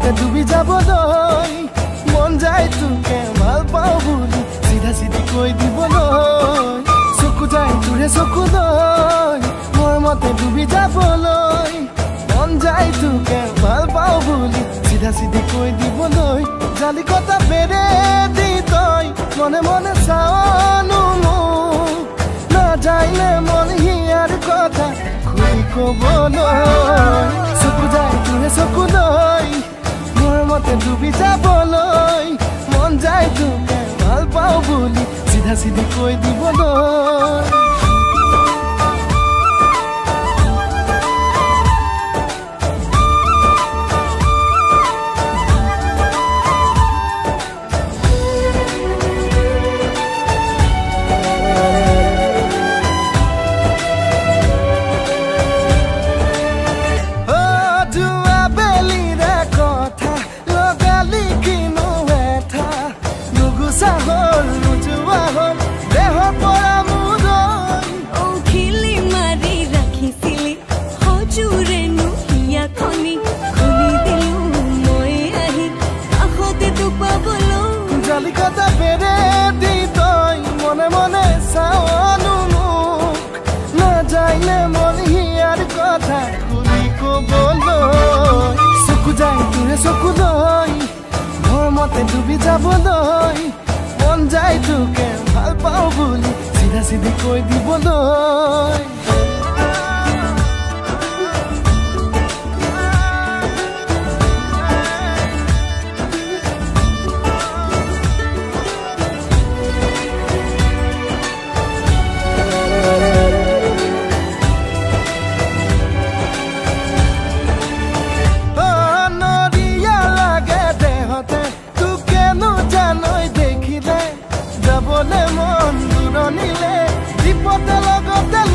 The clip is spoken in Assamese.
মতে ডুবি যাবলৈ মন যায় তোকে ভাল পাওঁ বুলি চিধা চিধি কৈ দিবলৈ চকু যায় তোৰে চকুলৈ মোৰ মতে ডুবি যাবলৈ মন যায় তোকে ভাল পাওঁ বুলি চিধা চিধি কৈ দিবলৈ জালি কটা বেৰে দি তই মনে মনে চাওনো মোক নাযাইলে মন হিয়াৰ কথা খুলি ক'বলৈ চকু যায় তোৰে চকুলৈ মোৰ মতে ডুবি যাবলৈ মন যায় তোকে ভাল পাওঁ বুলি চিধা চিধি কৈ দিবলৈ জালিকটা বেৰে দি তই মনে মনে চাওনো মোক নাযাইলে মন হিয়াৰ কথা খুলি ক'বলৈ চকু যায় তোৰে চকুলৈ মোৰ মতে ডুবি যাবলৈ মন যায় তোকে ভাল পাওঁ বুলি চিধা চিধি কৈ দিবলৈ যাবলে মন দূৰণিলে বিপদে লগতে